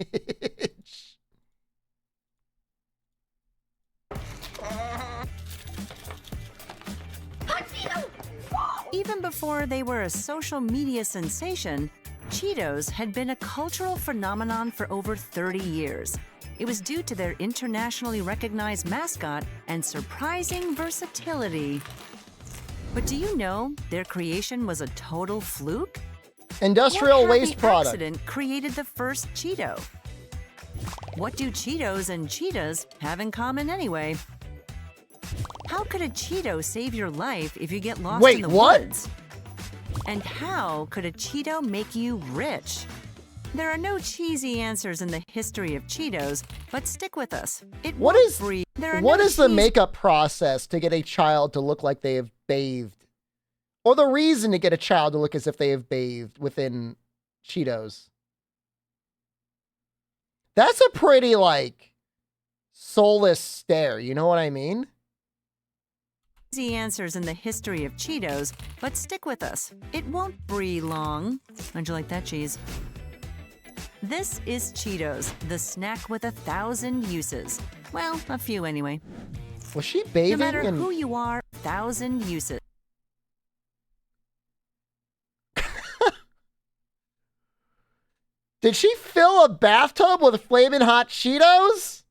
image. Even before they were a social media sensation, Cheetos had been a cultural phenomenon for over 30 years. It was due to their internationally recognized mascot and surprising versatility. But do you know their creation was a total fluke? Industrial waste product. Accident created the first Cheeto. What do Cheetos and cheetahs have in common anyway? How could a Cheeto save your life if you get lost in the woods? And how could a Cheeto make you rich? There are no cheesy answers in the history of Cheetos, but stick with us. What is the makeup process to get a child to look like they have bathed? Or the reason to get a child to look as if they have bathed within Cheetos? That's a pretty, like, soulless stare, you know what I mean? Easy answers in the history of Cheetos, but stick with us. It won't be long. How'd you like that cheese? This is Cheetos, the snack with 1,000 uses. Well, a few anyway. Was she bathing? No matter who you are, 1,000 uses. Did she fill a bathtub with flaming hot Cheetos?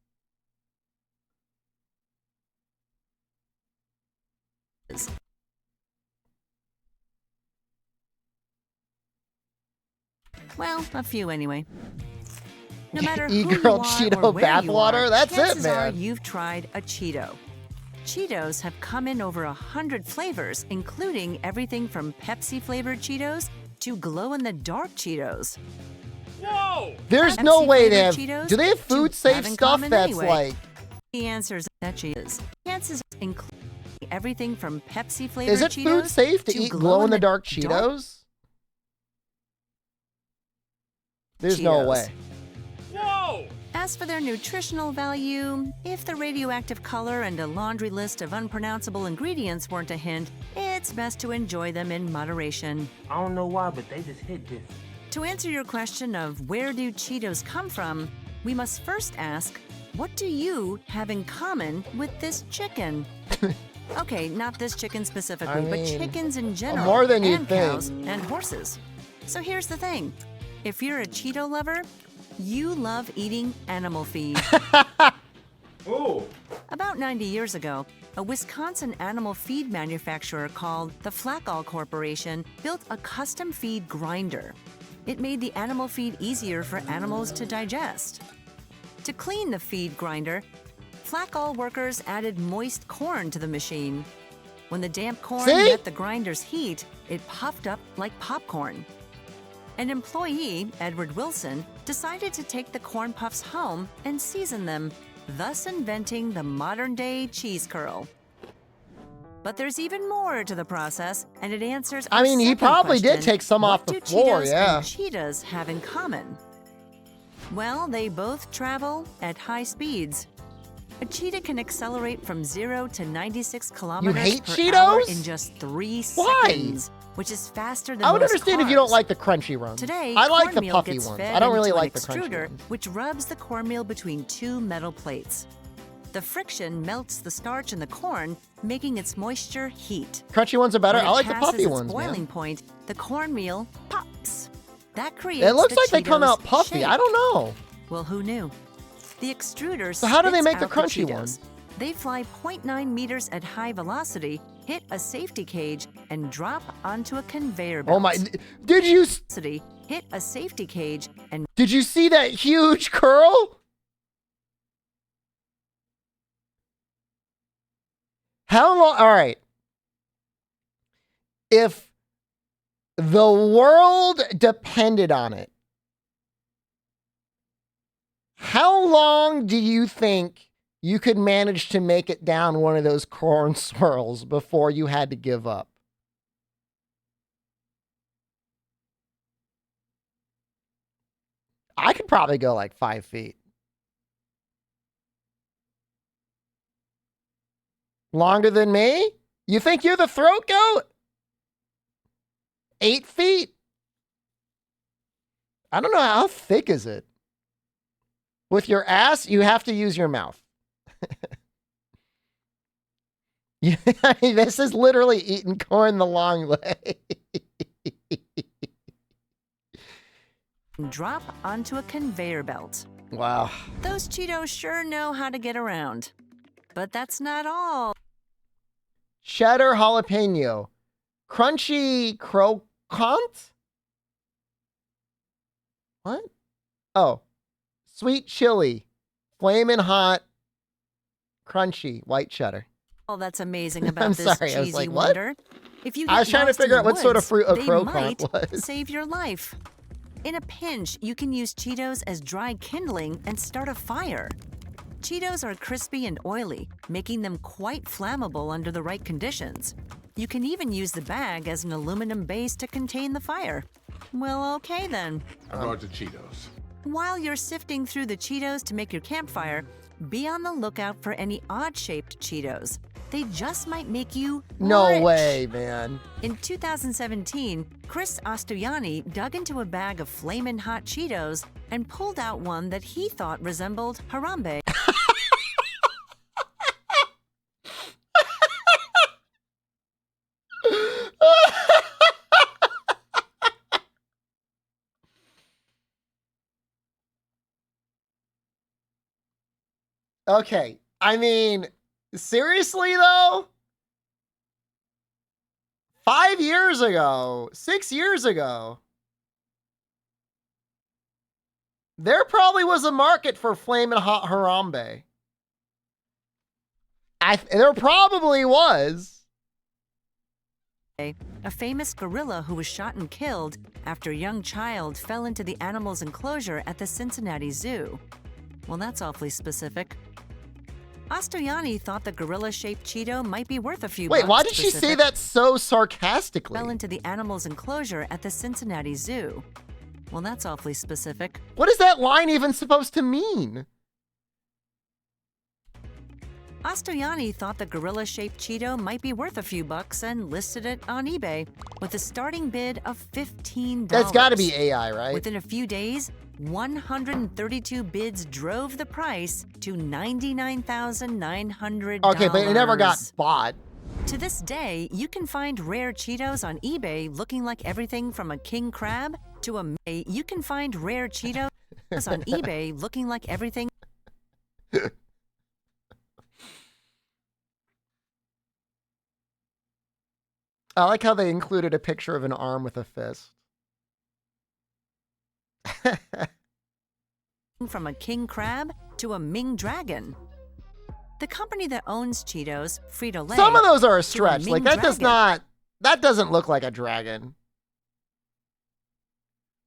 Well, a few anyway. No matter who E-girl you are Cheeto or where you bathwater? are, That's it, chances are man. you've tried a Cheeto. Cheetos have come in over 100 flavors, including everything from Pepsi-flavored Cheetos to glow-in-the-dark Cheetos. Whoa! There's no way they have... Cheetos Do they have food-safe stuff that's anyway. like... The answers that cheese. Chances include everything from Pepsi-flavored Cheetos. Is it food safe to eat glow-in-the-dark Cheetos? There's no way. Whoa! As for their nutritional value, if the radioactive color and a laundry list of unpronounceable ingredients weren't a hint, it's best to enjoy them in moderation. I don't know why, but they just hit this. To answer your question of where do Cheetos come from, we must first ask, what do you have in common with this chicken? Okay, not this chicken specifically, but chickens in general, more than you'd and think. cows and horses. So here's the thing. If you're a Cheeto lover, you love eating animal feed. Oh! About 90 years ago, a Wisconsin animal feed manufacturer called the Flackall Corporation built a custom feed grinder. It made the animal feed easier for animals to digest. To clean the feed grinder, Flackall workers added moist corn to the machine. When the damp corn met the grinder's heat, it puffed up like popcorn. An employee, Edward Wilson, decided to take the corn puffs home and season them, thus inventing the modern-day cheese curl. But there's even more to the process, and it answers our he second probably question, did take some off the floor, What do Cheetos yeah. and cheetahs have in common? Well, they both travel at high speeds. A cheetah can accelerate from 0 to 96 kilometers hate per Cheetos? hour in just 3 Why? seconds, which is faster than I would most understand if you cars. don't like the crunchy ones. Today, I like the cornmeal puffy gets ones. fed I don't really into like an the crunchy extruder, ones. which rubs the cornmeal between two metal plates. The friction melts the starch in the corn, making its moisture heat. Crunchy ones are better. When I it like the passes puffy its ones, boiling man. point, the cornmeal pops. That creates It looks the like they come Cheetos out puffy. shape. I don't know. Well, who knew? The extruder So how do they spits make the out crunchy Cheetos. ones? They fly 0.9 meters at high velocity, hit a safety cage, and drop onto a conveyor belt. Oh my! Did you hit a safety cage and see that huge curl? How long? All right. If the world depended on it, how long do you think you could manage to make it down one of those corn swirls before you had to give up? I could probably go like 5 feet. Longer than me? You think you're the throat goat? 8 feet? I don't know. How thick is it? With your ass, you have to use your mouth. I mean, this is literally eating corn the long way. Drop onto a conveyor belt. Wow. Those Cheetos sure know how to get around. But that's not all. Cheddar jalapeno. Crunchy croquant? What? Oh. Sweet chili. Flamin' hot. Crunchy. White cheddar. All that's amazing about I'm this sorry, I was cheesy like, what? wonder. If you I was get trying to lost in figure the out what sort of woods, fruit a they croquant might was. save your life. In a pinch, you can use Cheetos as dry kindling and start a fire. Cheetos are crispy and oily, making them quite flammable under the right conditions. You can even use the bag as an aluminum base to contain the fire. Well, okay then. I brought the Cheetos. While you're sifting through the Cheetos to make your campfire, be on the lookout for any odd-shaped Cheetos. They just might make you No rich. way, man. In 2017, Chris Ostoyani dug into a bag of flamin' hot Cheetos and pulled out one that he thought resembled Harambe. Okay. I mean, seriously though? 5 years ago, 6 years ago, there probably was a market for Flamin' Hot Harambe. There probably was. A famous gorilla who was shot and killed after a young child fell into the animal's enclosure at the Cincinnati Zoo. Well, that's awfully specific. Ostoyani thought the gorilla-shaped Cheeto might be worth a few bucks. Wait, why did she say specific. that so sarcastically? Fell into the animal's enclosure at the Cincinnati Zoo. Well, that's awfully specific. What is that line even supposed to mean? Ostoyani thought the gorilla-shaped Cheeto might be worth a few bucks and listed it on eBay with a starting bid of $15. That's got to be AI, right? Within a few days, 132 bids drove the price to $99,900. Okay, but it never got bought. To this day, you can find rare Cheetos on eBay looking like everything from a king crab to a... You can find rare Cheetos on eBay looking like everything... I like how they included a picture of an arm with a fist. from a king crab to a Ming dragon. The company that owns Cheetos, Frito-Lay... Some of those are a stretch. Ming Like, that does dragon. not... That doesn't look like a dragon.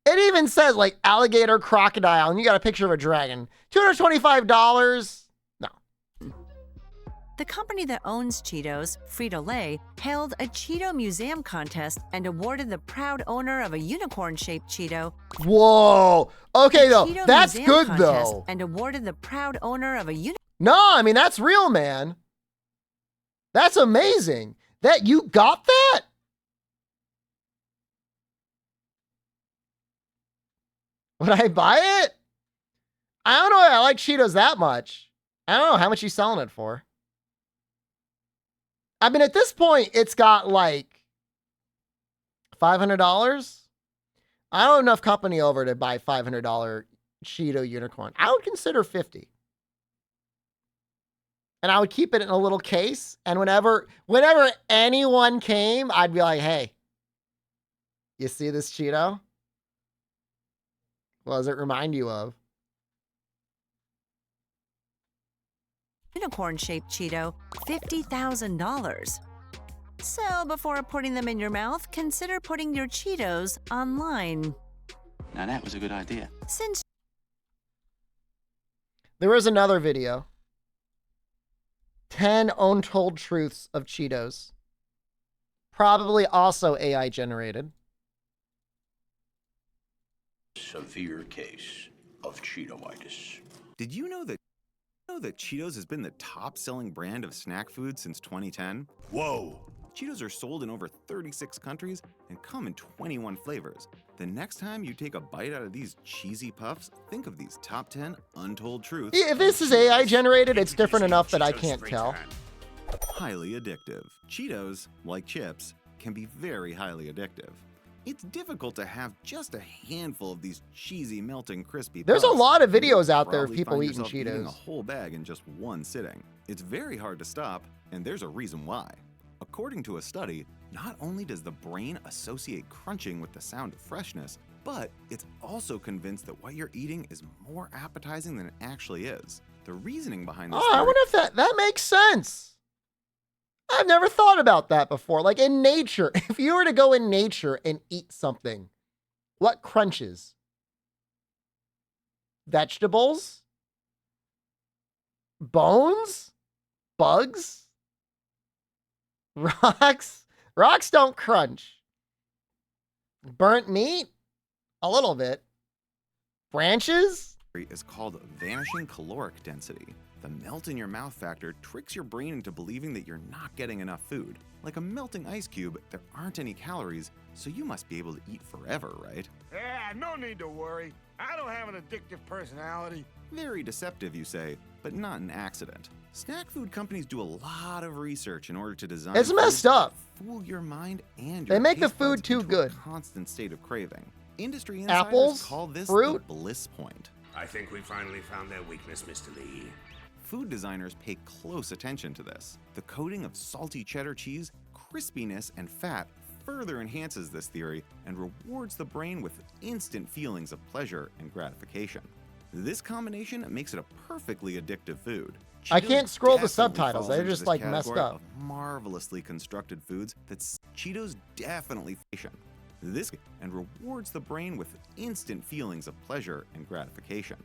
It even says, like, alligator, crocodile, and you got a picture of a dragon. $225? No. The company that owns Cheetos, Frito-Lay, held a Cheeto Museum contest and awarded the proud owner of a unicorn-shaped Cheeto... Whoa. Okay, though. Cheeto That's Museum good, contest though. And awarded the proud owner of a unicorn... No, I mean, that's real, man. That's amazing. That you got that? Would I buy it? I don't know if I like Cheetos that much. I don't know how much you selling it for. I mean, at this point, it's got like $500. I don't have enough company over to buy $500 Cheeto unicorn. I would consider 50. And I would keep it in a little case. And whenever anyone came, I'd be like, hey, you see this Cheeto? What does it remind you of? unicorn-shaped Cheeto, $50,000. So before putting them in your mouth, consider putting your Cheetos online. Now that was a good idea. Since There was another video. 10 untold truths of Cheetos. Probably also AI generated. Severe case of Cheetoitis. Did you know that Cheetos has been the top-selling brand of snack food since 2010? Whoa! Cheetos are sold in over 36 countries and come in 21 flavors. The next time you take a bite out of these cheesy puffs, think of these top 10 untold truths. If this is AI generated, it's different enough that I can't tell. Highly addictive. Cheetos, like chips, can be very highly addictive. It's difficult to have just a handful of these cheesy, melting, crispy There's a puffs. lot of You'll videos out there of probably people find eating yourself eating a Cheetos. whole bag in just one sitting. It's very hard to stop, and there's a reason why. According to a study, not only does the brain associate crunching with the sound of freshness, but it's also convinced that what you're eating is more appetizing than it actually is. The reasoning behind this Oh, I theory wonder if that makes sense. I've never thought about that before. Like in nature, if you were to go in nature and eat something, what crunches? Vegetables? Bones? Bugs? Rocks? Rocks don't crunch. Burnt meat? A little bit. Branches? is called vanishing caloric density. The melt in your mouth factor tricks your brain into believing that you're not getting enough food. Like a melting ice cube, there aren't any calories, so you must be able to eat forever, right? Yeah, no need to worry. I don't have an addictive personality. Very deceptive, you say, but not an accident. Snack food companies do a lot of research in order to design It's messed foods that up. fool your mind and They your make the taste buds food too into good. a constant state of craving. Industry insiders Apples, call this fruit. the bliss point. I think we finally found their weakness, Mr. Lee. Food designers pay close attention to this. The coating of salty cheddar cheese, crispiness, and fat further enhances this theory and rewards the brain with instant feelings of pleasure and gratification. This combination makes it a perfectly addictive food. I can't scroll the definitely subtitles. falls They're into just, this like, messed category up. of marvelously constructed foods that Cheetos definitely fashion. This and rewards the brain with instant feelings of pleasure and gratification.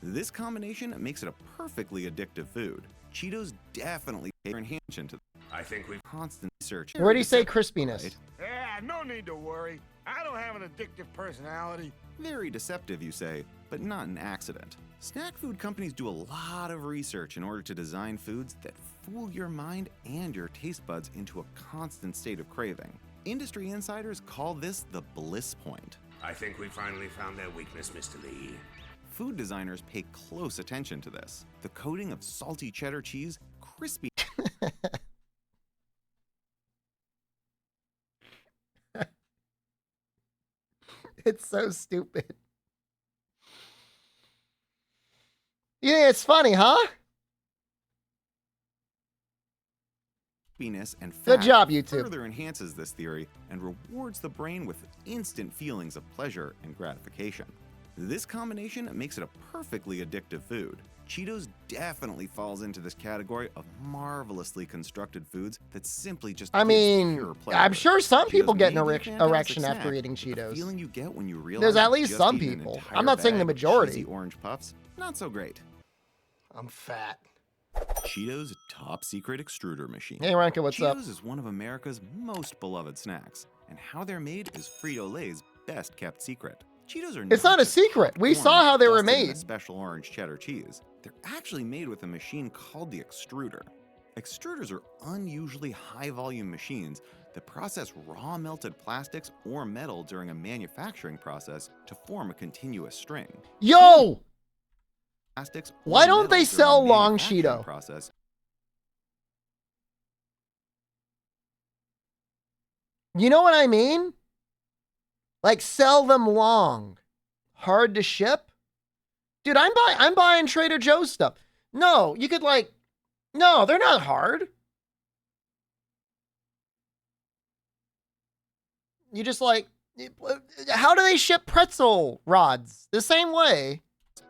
This combination makes it a perfectly addictive food. Cheetos definitely pay attention to I think we constant research. Where do you say crispiness? Right? Yeah, no need to worry. I don't have an addictive personality. Very deceptive, you say, but not an accident. Snack food companies do a lot of research in order to design foods that fool your mind and your taste buds into a constant state of craving. Industry insiders call this the bliss point. I think we finally found their weakness, Mr. Lee. Food designers pay close attention to this. The coating of salty cheddar cheese, crispy It's so stupid. Yeah, it's funny, huh? crispiness and fat Good job, YouTube. further enhances this theory and rewards the brain with instant feelings of pleasure and gratification. This combination makes it a perfectly addictive food. Cheetos definitely falls into this category of marvelously constructed foods that simply just I gives mean, pure pleasure. I'm sure some people Cheetos get an may be a fantastic erection after snack, eating but the Cheetos. feeling you get when you realize There's at you've least just some eaten an people. entire I'm not saying the bag of majority. cheesy orange puffs, not so great. I'm fat. Cheetos top secret extruder machine. Hey, Ranka, what's up? Cheetos is one of America's most beloved snacks, and how they're made is Frito-Lay's best kept secret. Cheetos are It's not a just secret. We corn saw how they were dusted in a made. special orange cheddar cheese. They're actually made with a machine called the extruder. Extruders are unusually high-volume machines that process raw melted plastics or metal during a manufacturing process to form a continuous string. Yo! Plastics or Why don't metal they during a sell long manufacturing Cheeto? process You know what I mean? Like, sell them long. Hard to ship? Dude, I'm buying Trader Joe's stuff. No, you could like, no, they're not hard. You just like, how do they ship pretzel rods? The same way.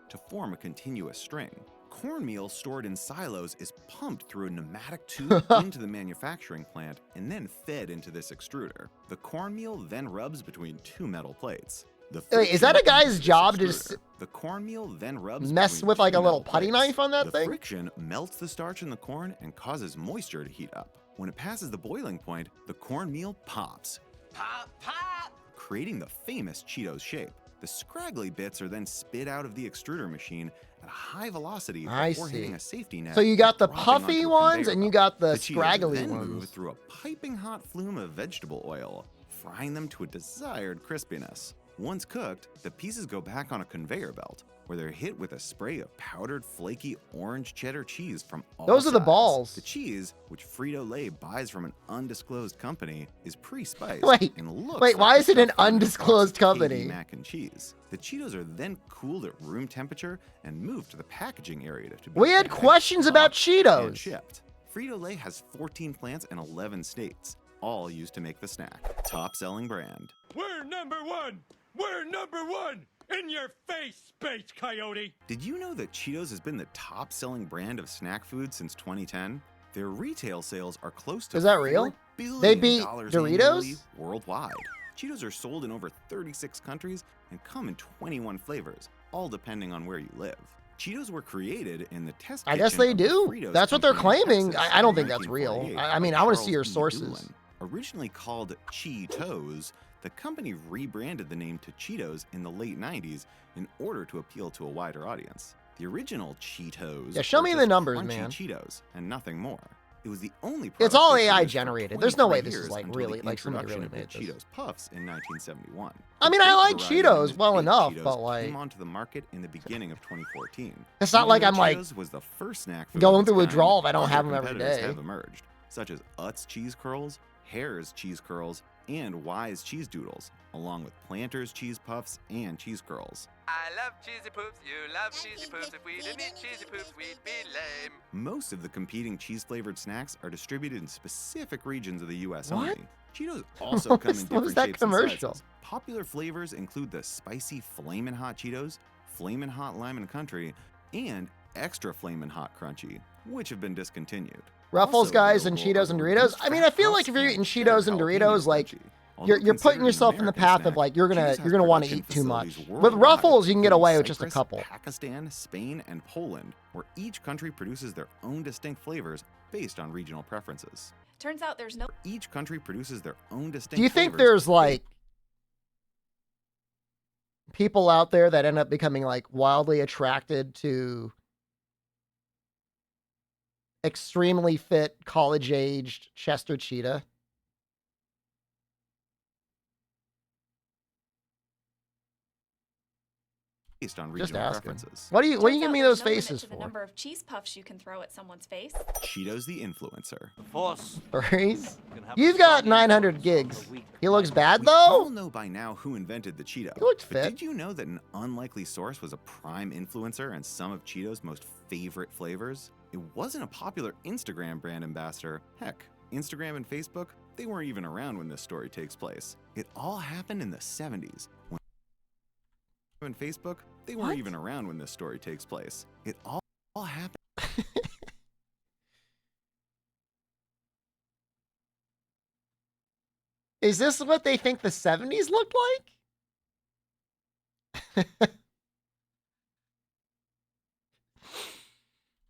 to form a continuous string. Cornmeal stored in silos is pumped through a pneumatic tube into the manufacturing plant and then fed into this extruder. The cornmeal then rubs between two metal plates. The Wait, is that a friction guy's heats this job to extruder. just The cornmeal then rubs mess between with like two a little metal putty plates. knife on that The thing? friction melts the starch in the corn and causes moisture to heat up. When it passes the boiling point, the cornmeal pops, Pop, pop. creating the famous Cheetos shape. The scraggly bits are then spit out of the extruder machine at a high velocity I before hitting see. a safety net. So you got the and dropping puffy onto a ones conveyor and you belt. got the Cheetos scraggly then ones. move through a piping hot flume of vegetable oil, frying them to a desired crispiness. Once cooked, the pieces go back on a conveyor belt, where they're hit with a spray of powdered flaky orange cheddar cheese from all Those are the sides. balls. The cheese, which Frito-Lay buys from an undisclosed company, is pre-spiced Wait, and looks wait, like why the is it an stuff found in a box of undisclosed KD company? mac and cheese. The Cheetos are then cooled at room temperature and moved to the packaging area to be We had packed, questions about popped, and Cheetos. shipped. Frito-Lay has 14 plants in 11 states, all used to make the snack. Top-selling brand. We're number one! We're number one! In your face, Space Coyote! Did you know that Cheetos has been the top-selling brand of snack food since 2010? Their retail sales are close to Is that real? $4 billion They beat annually Doritos? worldwide. Cheetos are sold in over 36 countries and come in 21 flavors, all depending on where you live. Cheetos were created in the test I guess kitchen they of the do. Fritos That's what they're company in claiming. Texas I don't in think that's real. 1948 I mean, by I want to Charles see your E. sources. Doolin. Originally called Cheetos, the company rebranded the name to Cheetos in the late 90s in order to appeal to a wider audience. The original Cheetos Yeah, show were me the just numbers, crunchy man. Cheetos and nothing more. It was the only It's product all they AI produced for generated. There's no way 23 this is years like until really the like somebody really introduction made of this. the Cheetos Puffs in 1971. I mean, The I puff like variety known Cheetos as well Baked enough, Cheetos but like came onto the market in the beginning of 2014. it's not like Cheetos I'm like was the first snack food going of its through kind. withdrawal if I don't Other have them every competitors day. have emerged, such as Utz cheese curls, Hare's cheese curls, and Wise cheese doodles, along with Planters cheese puffs and cheese curls. I love cheesy poops, you love cheesy poops. If we didn't eat cheesy poops, we'd be lame. Most of the competing cheese-flavored snacks are distributed in specific regions of the U.S. What? only. Cheetos also What come was- in what was different that shapes and commercial? sizes. Popular flavors include the spicy Flamin' Hot Cheetos, Flamin' Hot Lime and Country, and Extra Flamin' Hot Crunchy, which have been discontinued. Ruffles, Also guys, and available Cheetos and are Doritos. reduced I mean, fat I feel puffs like if you're eating cheddar Cheetos and jalapeno Doritos, like crunchy. Although you're putting considered an yourself in the American path of snack, like you're Cheetos gonna has want to production eat too much. facilities With worldwide, Ruffles, you can get including away with just a Cyprus, couple. Pakistan, Spain, and Poland, where each country produces their own distinct flavors based on regional preferences. Turns out there's no. Each country produces their own distinct Do you think flavors there's like people out there that end up becoming like wildly attracted to extremely fit college-aged Chester Cheetah? based on Just regional asking. preferences. What do you Turns give out me there's those no limit faces to the for? number of cheese puffs you can throw at someone's face. Cheetos the influencer. Force. Furries? Can have You've a got strong 900 influence gigs. on the weak. He looks bad We all though? know by now who invented the Cheeto. He looked but fit. did you know that an unlikely source was a prime influencer and some of Cheetos' most favorite flavors? It wasn't a popular Instagram brand ambassador. Heck, Instagram and Facebook, they weren't even around when this story takes place. It all happened in the 70s. When Facebook, they weren't What? even around when this story takes place. It all happened. Is this what they think the 70s looked like?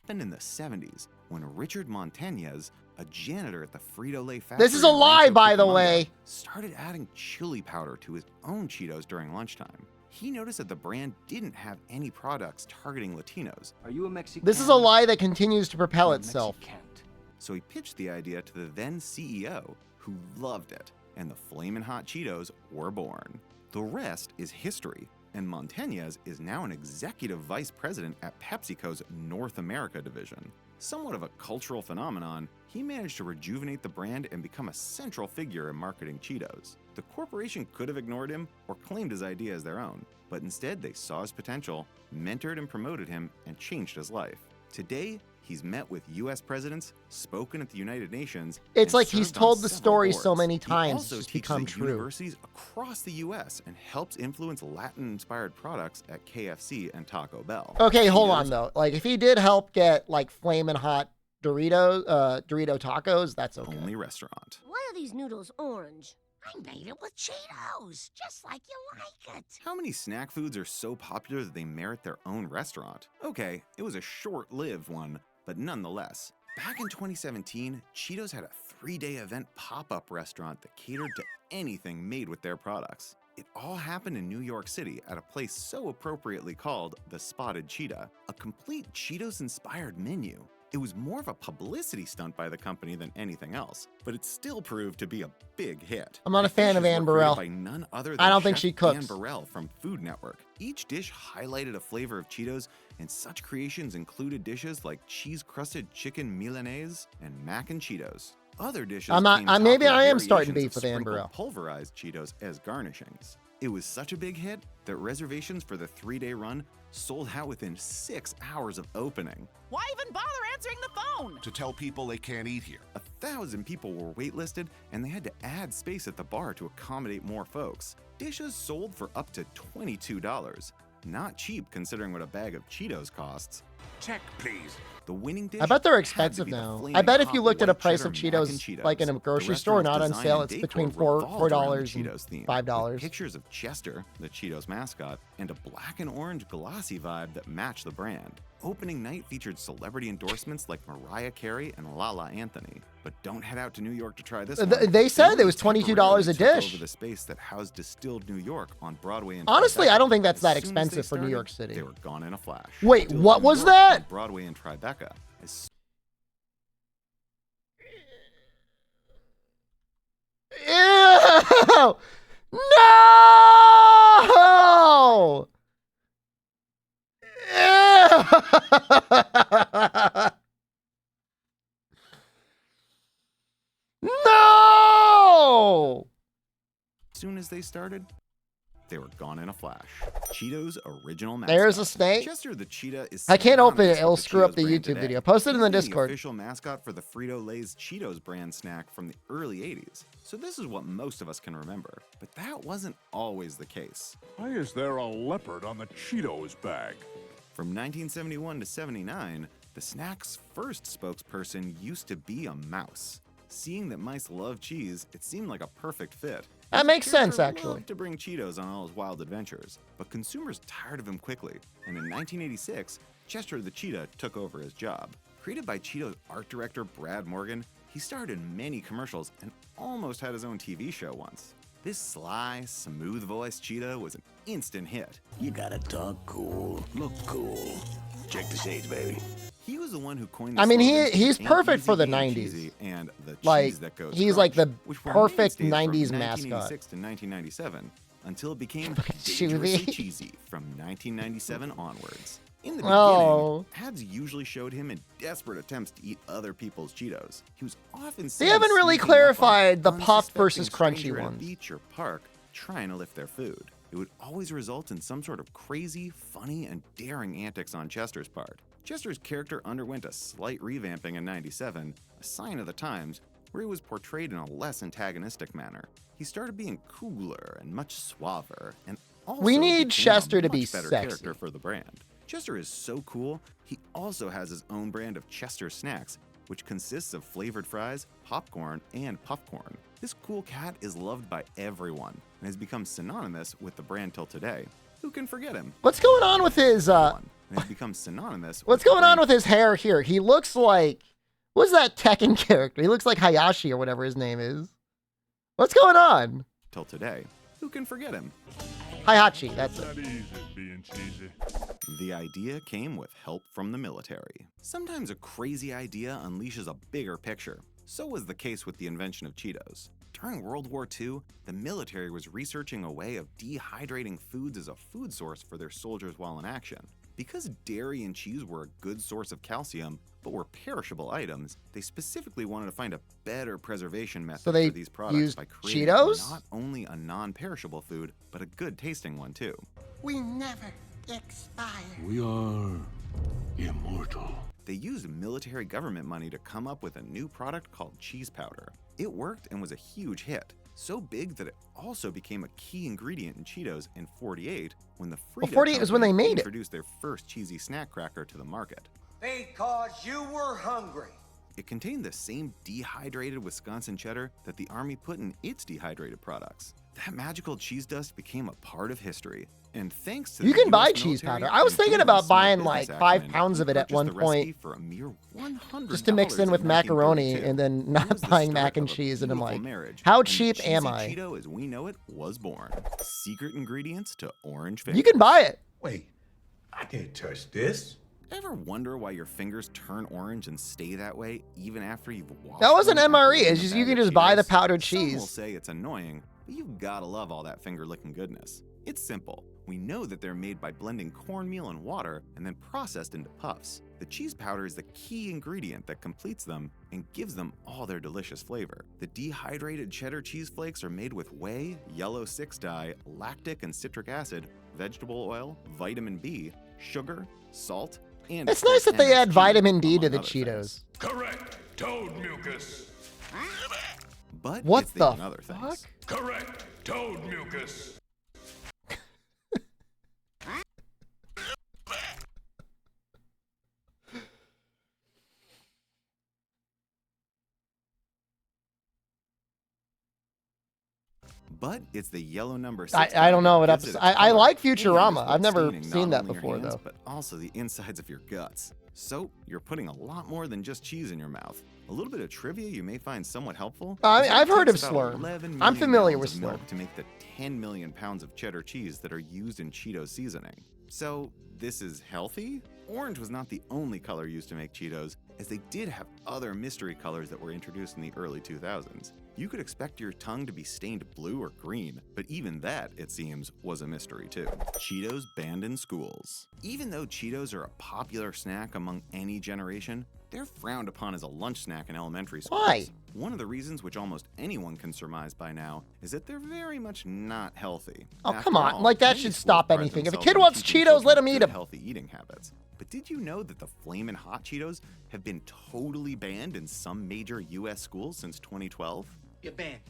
Happened in the 70s when Richard Montañez, a janitor at the Frito-Lay factory, This is a in lie, Rancho by the Cucamonga, way. started adding chili powder to his own Cheetos during lunchtime. He noticed that the brand didn't have any products targeting Latinos, Are you a Mexican? This is a lie that continues to propel You're a itself. Mexican. so he pitched the idea to the then CEO, who loved it, and the Flamin' Hot Cheetos were born. The rest is history, and Montañez is now an executive vice president at PepsiCo's North America division. Somewhat of a cultural phenomenon, he managed to rejuvenate the brand and become a central figure in marketing Cheetos. The corporation could have ignored him or claimed his idea as their own, but instead they saw his potential, mentored and promoted him, and changed his life. Today, he's met with U.S. presidents, spoken at the United Nations. It's and like he's served on told the several story so boards. many He times, also it's teaches become at true. universities across the U.S. and helps influence Latin-inspired products at KFC and Taco Bell. Okay, hold on Cheetos though. Like if he did help get like flamin' hot Dorito tacos, that's okay. only restaurant. Why are these noodles orange? I made it with Cheetos, just like you like it. How many snack foods are so popular that they merit their own restaurant? Okay, it was a short-lived one, but nonetheless. Back in 2017, Cheetos had a 3-day event pop-up restaurant that catered to anything made with their products. It all happened in New York City at a place so appropriately called the Spotted Cheetah, a complete Cheetos-inspired menu. It was more of a publicity stunt by the company than anything else, but it still proved to be a big hit. I'm not a fan of Dishes Ann were created Burrell. by none other than I don't think Chef she cooks. Ann Burrell from Food Network. Each dish highlighted a flavor of Cheetos, and such creations included dishes like cheese-crusted chicken Milanese and mac and Cheetos. Other dishes Maybe I am starting variations beef with of Ann sprinkled Burrell. pulverized Cheetos as garnishings. It was such a big hit that reservations for the 3-day run sold out within 6 hours of opening. Why even bother answering the phone? To tell people they can't eat here. 1,000 people were waitlisted, and they had to add space at the bar to accommodate more folks. Dishes sold for up to $22. Not cheap considering what a bag of Cheetos costs. Check, please. The winning dish I bet they're had to expensive be the now. I flaming bet if hot you looked at a white price of cheddar mac and Cheetos, like in a The grocery store, not restaurant's on design sale, and it's decor between revolved around the $4 and Cheetos theme, $5. with pictures of Chester, the Cheetos mascot, and a black and orange glossy vibe that matched the brand. Opening night featured celebrity endorsements like Mariah Carey and Lala Anthony. But don't head out to New York to try this one. They said it was really $22 a temporarily took dish. over the space that housed Distilled New York on Broadway and Honestly, Tribeca. I don't think that's that As soon as they expensive for New started, York City. They were gone in a flash. Wait, Distilled what New was York that? on Broadway and Tribeca. As Ew! No! Ew! No! soon as they started, they were gone in a flash. Cheetos original mascot. There's a snake. Chester the cheetah is I can't open it. synonymous It'll with screw up Cheetos the brand YouTube today. video. Post it in the He's Discord. The official mascot for the Frito-Lay's Cheetos brand snack from the early 80s. So this is what most of us can remember. But that wasn't always the case. Why is there a leopard on the Cheetos bag? From 1971 to 79, the snack's first spokesperson used to be a mouse. Seeing that mice love cheese, it seemed like a perfect fit. That makes sense, Chester actually. loved to bring Cheetos on all his wild adventures, but consumers tired of him quickly, and in 1986, Chester the Cheetah took over his job. Created by Cheetos art director Brad Morgan, he starred in many commercials and almost had his own TV show once. This sly, smooth-voiced cheetah was an instant hit. You gotta talk cool, look cool. Check the shades, baby. He was the one who coined the I mean, slogans, he's "Ain't perfect easy for the being 90s. cheesy," and the Like, cheese that goes he's like crunch, the which were perfect mainstays 90s from mascot. 1986 to 1997, until it became Chewy. dangerously cheesy from 1997 onwards. In the Oh. beginning, ads usually showed him in desperate attempts to eat other people's Cheetos. He was often They seen haven't really sneaking up on clarified the puffed unsuspecting versus crunchy stranger at a ones. beach or park trying to lift their food. It would always result in some sort of crazy, funny, and daring antics on Chester's part. Chester's character underwent a slight revamping in 97, a sign of the times, where he was portrayed in a less antagonistic manner. He started being cooler and much suaver, and also We need became Chester a to be much better sexy. character for the brand. Chester is so cool, he also has his own brand of Chester Snacks, which consists of flavored fries, popcorn, and puffcorn. This cool cat is loved by everyone and has become synonymous with the brand till today. Who can forget him? What's going on with his And has become synonymous what's with the going on brand with his hair here? He looks like, what's that Tekken character? He looks like Hayashi or whatever his name is. What's going on? till today. Who can forget him? Hayachi, that's it. Not easy being cheesy. The idea came with help from the military. Sometimes a crazy idea unleashes a bigger picture. So was the case with the invention of Cheetos. During World War II, the military was researching a way of dehydrating foods as a food source for their soldiers while in action. Because dairy and cheese were a good source of calcium, but were perishable items, they specifically wanted to find a better preservation method So they for these products used by creating Cheetos? not only a non-perishable food, but a good tasting one too. We never expire. We are immortal. They used military government money to come up with a new product called cheese powder. It worked and was a huge hit, so big that it also became a key ingredient in Cheetos in '48 when the Frito 48 was when they Company made it. introduced their first cheesy snack cracker to the market. Because you were hungry. It contained the same dehydrated Wisconsin cheddar that the Army put in its dehydrated products. That magical cheese dust became a part of history. And thanks to You the can buy US cheese military powder. I was and thinking Hillary about Small buying Business like 5 acumen, pounds of he it at purchased one the recipe point for a mere $100 just to mix in with in macaroni 1932. and then It not was the buying start mac and of a cheese. And I'm beautiful like, marriage, how and the cheap am cheesy I? Cheeto as we know it was born. Secret ingredients to orange You can buy it. Wait, I can't touch this. Ever wonder why your fingers turn orange and stay that way even after you've washed That wasn't them after MRE. eating It's a just bag you can of just buy the Cheetos? powdered Some will cheese. say it's annoying, but you've gotta love all that finger-licking goodness. It's simple. We know that they're made by blending cornmeal and water and then processed into puffs. The cheese powder is the key ingredient that completes them and gives them all their delicious flavor. The dehydrated cheddar cheese flakes are made with whey, yellow 6-dye, lactic and citric acid, vegetable oil, vitamin B, sugar, salt, and It's nice that they add MSG, vitamin D to among the other Cheetos. things. Correct. Toad mucus. But What it's the and other fuck? things. Correct. Toad mucus. But it's the yellow number 6. I don't know what that gives it episode. its I color, like and Futurama. it's I've never staining seen not that only your before hands, though. but also the insides of your guts. So you're putting a lot more than just cheese in your mouth. A little bit of trivia you may find somewhat helpful. is that I've it heard of takes about Slurm. 11 I'm million familiar gallons with of milk Slurm. to make the 10 million pounds of cheddar cheese that are used in Cheetos seasoning. So this is healthy? Orange was not the only color used to make Cheetos, as they did have other mystery colors that were introduced in the early 2000s. You could expect your tongue to be stained blue or green, but even that, it seems, was a mystery too. Cheetos banned in schools. Even though Cheetos are a popular snack among any generation, they're frowned upon as a lunch snack in elementary schools. Why? One of the reasons, which almost anyone can surmise by now, is that they're very much not healthy. Oh, After come on. all, Like, that many should schools stop pride anything. If a themselves kid on wants teaching Cheetos, let children him eat good, them. healthy eating habits. But did you know that the Flamin' Hot Cheetos have been totally banned in some major US schools since 2012? You're banned.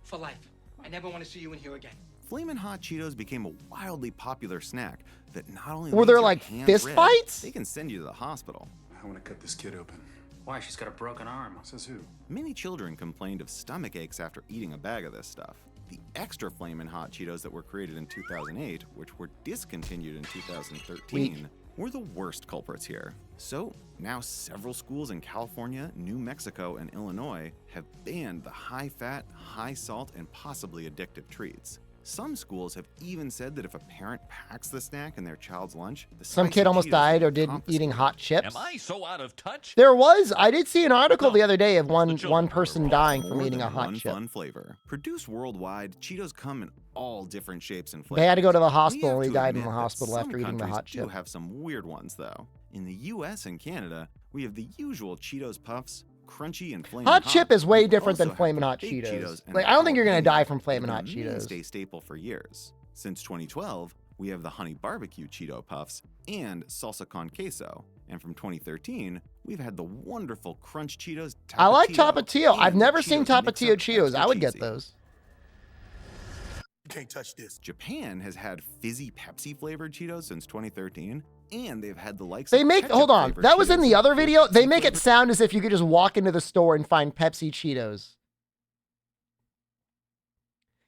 For life. I never want to see you in here again. Flamin' Hot Cheetos became a wildly popular snack that not only Were leaves there your like hands fist red, fights? they can send you to the hospital. I want to cut this kid open. Why? She's got a broken arm. Says who? Many children complained of stomach aches after eating a bag of this stuff. The extra Flamin' Hot Cheetos that were created in 2008, which were discontinued in 2013, were the worst culprits here. So now several schools in California, New Mexico, and Illinois have banned the high-fat, high-salt, and possibly addictive treats. Some schools have even said that if a parent packs the snack in their child's lunch, the Some spicy kid almost Cheetos died will or did confiscate. eating hot chips. Am I so out of touch? I did see an article the other day of one person dying from More eating a than hot one chip. fun flavor. Produced worldwide, Cheetos come in all different shapes and flavors. They had to go to the We hospital have and he to died in admit the that hospital some after eating the countries hot do chip. have some weird ones though. In the US and Canada, we have the usual Cheetos Puffs, crunchy and flaming Hot chip is way We different than also have Flamin' the Hot baked Cheetos. and Like, I don't think you're gonna jalapenos die from that Flamin' have Hot been a Cheetos. mainstay staple for years. Since 2012, we have the honey barbecue Cheeto Puffs and salsa con queso. And from 2013, we've had the wonderful crunch Cheetos Tapatio. I like Tapatio. and I've the never seen Cheetos Tapatio Mix-Up Cheetos. Extra I would get Cheesy. those. You can't touch this. Japan has had fizzy Pepsi flavored Cheetos since 2013, and they've had the likes They of make, hold on, ketchup-flavored that was in Cheetos the other and video. They Pepsi make it flavored- sound as if you could just walk into the store and find Pepsi Cheetos.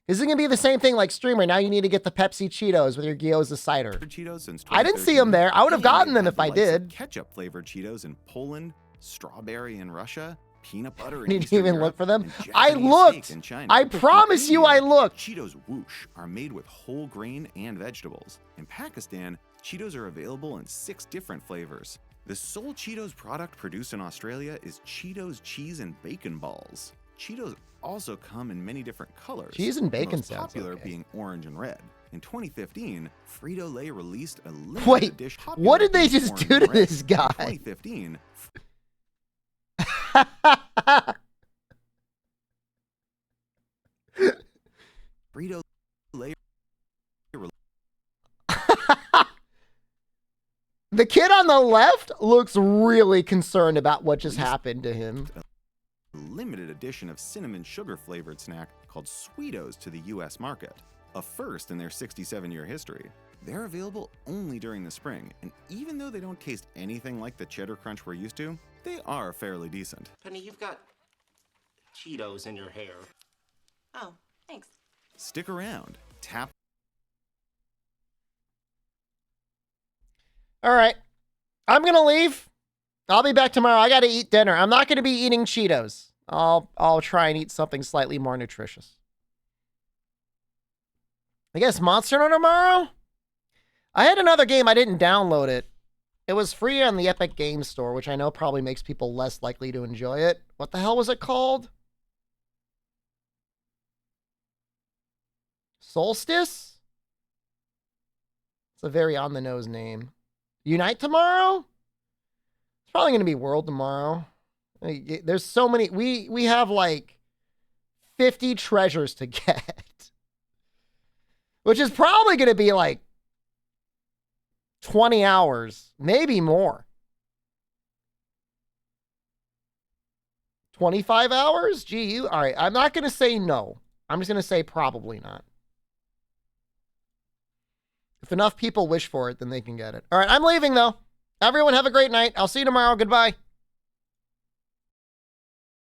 This is gonna be the same thing like Streamer. Now you need to get the Pepsi Cheetos with your gyoza cider. Cheetos since I didn't see them there. I would have and gotten they've them had if the I likes of did. Ketchup flavored Cheetos in Poland, strawberry in Russia, peanut butter in Didn't Eastern even Europe, look for them. and I Japanese looked. steak in China. I In promise you India, I looked. Cheetos Whoosh are made with whole grain and vegetables. In Pakistan, Cheetos are available in 6 different flavors. The sole Cheetos product produced in Australia is Cheetos cheese and bacon balls. Cheetos also come in many different colors. Cheese and the bacon most sounds popular okay. being orange and red. In 2015, Frito-Lay released a limited Wait, edition. what did they popular just orange do and to red. this In guy? 2015, Frito-Lay The kid on the left looks really concerned about what just happened to him. limited edition of cinnamon sugar flavored snack called Sweetos to the US market, a first in their 67-year history. They're available only during the spring, and even though they don't taste anything like the cheddar crunch we're used to, they are fairly decent. Penny, you've got Cheetos in your hair. Oh, thanks. Stick around. Tap All right. I'm going to leave. I'll be back tomorrow. I got to eat dinner. I'm not going to be eating Cheetos. I'll try and eat something slightly more nutritious. I guess Monster Hunter tomorrow? I had another game. I didn't download it. It was free on the Epic Games Store, which I know probably makes people less likely to enjoy it. What the hell was it called? Solstice? It's a very on-the-nose name. Unite tomorrow? It's probably going to be World tomorrow. There's so many. We have like 50 treasures to get. Which is probably going to be like 20 hours, maybe more. 25 hours? Gee, all right. I'm not going to say no. I'm just going to say probably not. If enough people wish for it, then they can get it. All right, I'm leaving though. Everyone have a great night. I'll see you tomorrow. Goodbye.